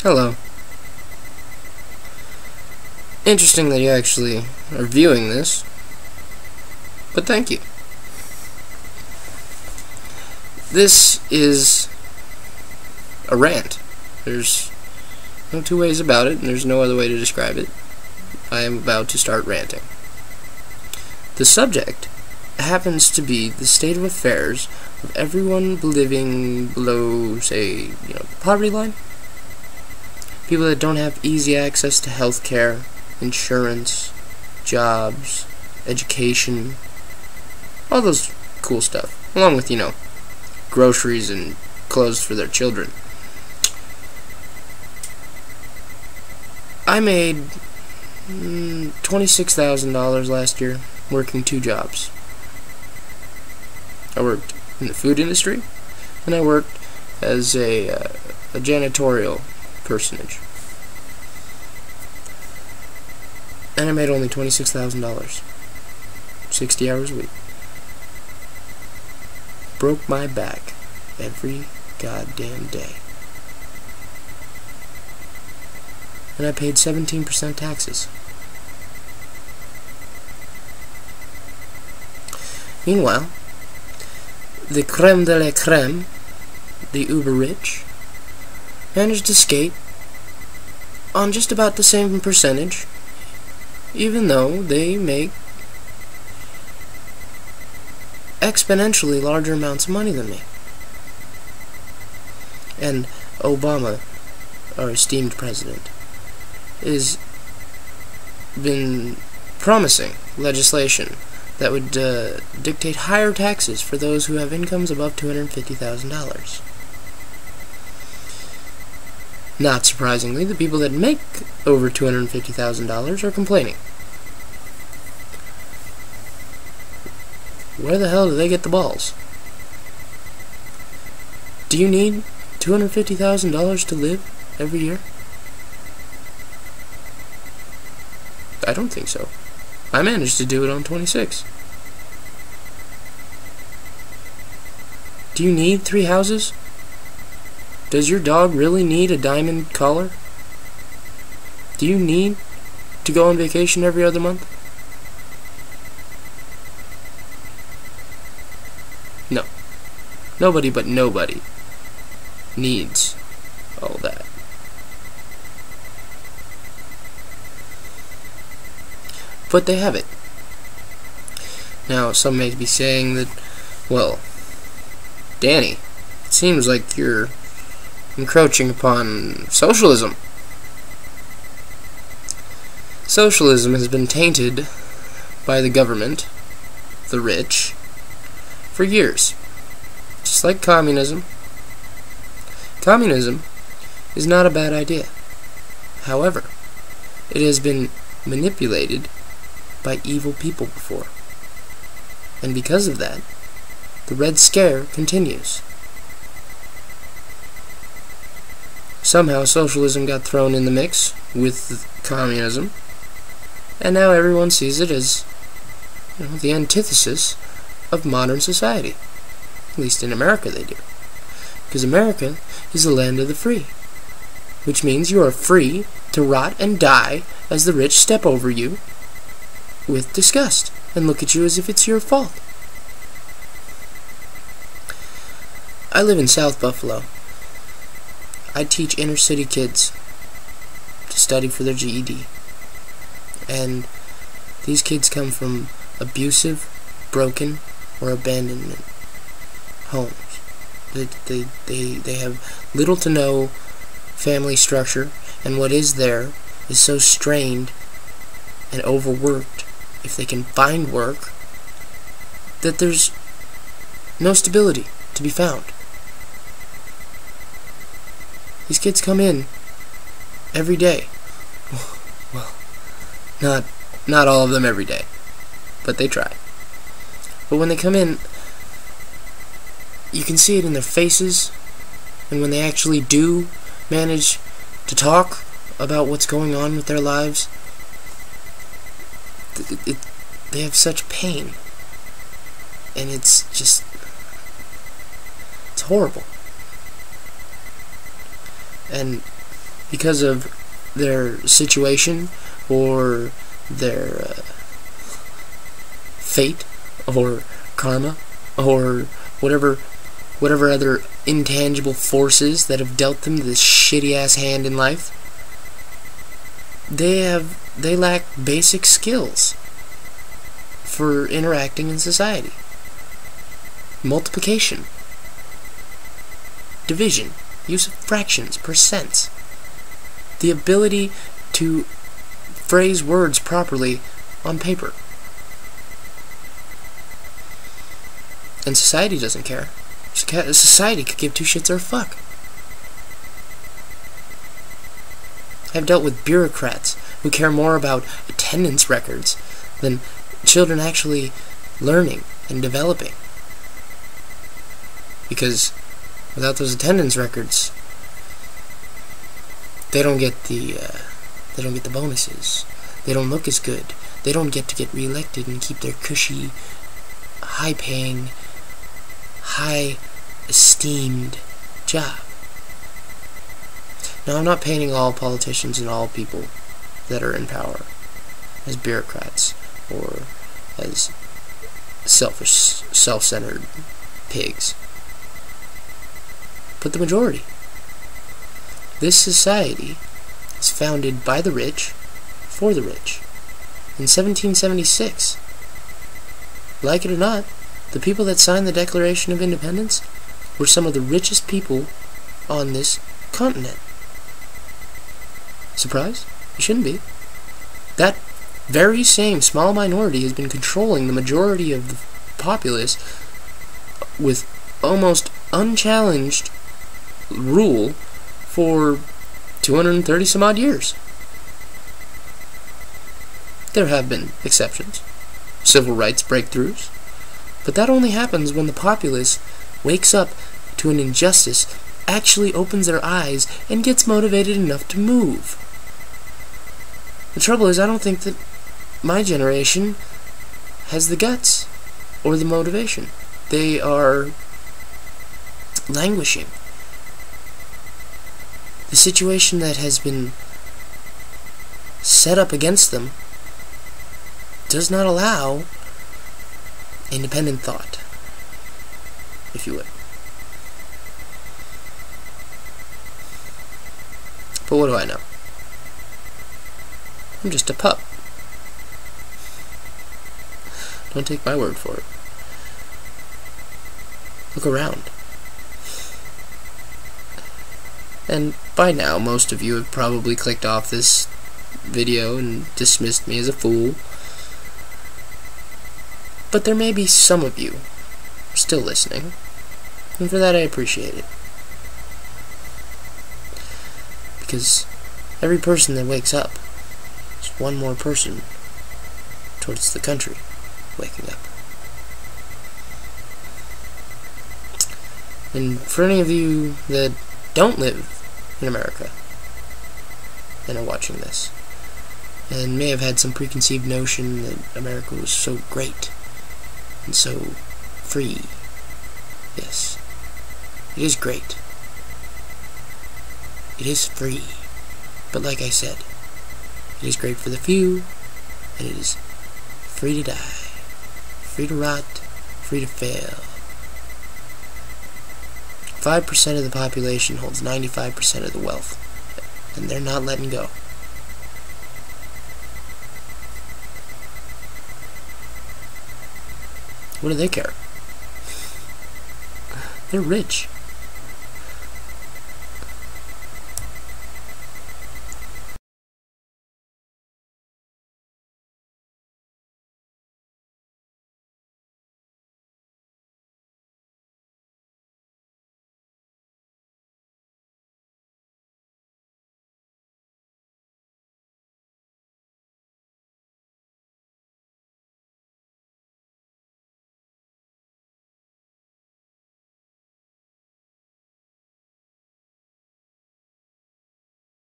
Hello. Interesting that you actually are viewing this, but thank you. This is a rant. There's no two ways about it, and there's no other way to describe it. I am about to start ranting. The subject happens to be the state of affairs of everyone living below, say, the poverty line. People that don't have easy access to health care, insurance, jobs, education, all those cool stuff, along with, groceries and clothes for their children. I made $26,000 last year working 2 jobs. I worked in the food industry, and I worked as a janitorial personage. And I made only $26,000. 60 hours a week. Broke my back every goddamn day. And I paid 17% taxes. Meanwhile, the creme de la creme, the uber rich, managed to skate on just about the same percentage, even though they make exponentially larger amounts of money than me. And Obama, our esteemed president, has been promising legislation that would dictate higher taxes for those who have incomes above $250,000. Not surprisingly, the people that make over $250,000 are complaining. Where the hell do they get the balls? Do you need $250,000 to live every year? I don't think so. I managed to do it on 26. Do you need 3 houses? Does your dog really need a diamond collar? Do you need to go on vacation every other month? No. Nobody but nobody needs all that. But they have it. Now, some may be saying that, well, Danny, it seems like you're encroaching upon socialism. Socialism has been tainted by the government, the rich, for years. Just like communism. Communism is not a bad idea. However, it has been manipulated by evil people before. And because of that, the Red Scare continues. Somehow socialism got thrown in the mix with communism, and now everyone sees it as the antithesis of modern society. At least in America they do. Because America is the land of the free, which means you are free to rot and die as the rich step over you with disgust and look at you as if it's your fault. I live in South Buffalo. I teach inner city kids to study for their GED. And these kids come from abusive, broken, or abandonment homes. They have little to no family structure, and what is there is so strained and overworked, if they can find work, that there's no stability to be found. These kids come in every day. Well, not all of them every day, but they try. But when they come in, you can see it in their faces, and when they actually do manage to talk about what's going on with their lives, they have such pain, and it's horrible. And because of their situation or their fate or karma or whatever other intangible forces that have dealt them this shitty ass hand in life. They lack basic skills for interacting in society. Multiplication, division, use of fractions, percents, the ability to phrase words properly on paper. And society doesn't care. Society could give two shits or a fuck. I've dealt with bureaucrats who care more about attendance records than children actually learning and developing. Because without those attendance records, they don't get the bonuses. They don't look as good. They don't get to get reelected and keep their cushy, high-paying, high-esteemed job. Now, I'm not painting all politicians and all people that are in power as bureaucrats or as selfish, self-centered pigs. But the majority. This society is founded by the rich, for the rich. In 1776, like it or not, the people that signed the Declaration of Independence were some of the richest people on this continent. Surprised? You shouldn't be. That very same small minority has been controlling the majority of the populace with almost unchallenged rule for 230 some odd years. There have been exceptions, civil rights breakthroughs, but that only happens when the populace wakes up to an injustice, actually opens their eyes, and gets motivated enough to move. The trouble is, I don't think that my generation has the guts or the motivation. They are languishing. The situation that has been set up against them does not allow independent thought, if you would. But what do I know? I'm just a pup. Don't take my word for it. Look around. And by now, most of you have probably clicked off this video and dismissed me as a fool. But there may be some of you still listening, and for that I appreciate it. Because every person that wakes up is one more person towards the country waking up. And for any of you that don't live in America and are watching this, and may have had some preconceived notion that America was so great and so free. Yes, it is great. It is free. But like I said, it is great for the few, and it is free to die, free to rot, free to fail. 5% of the population holds 95% of the wealth, and they're not letting go. What do they care? They're rich.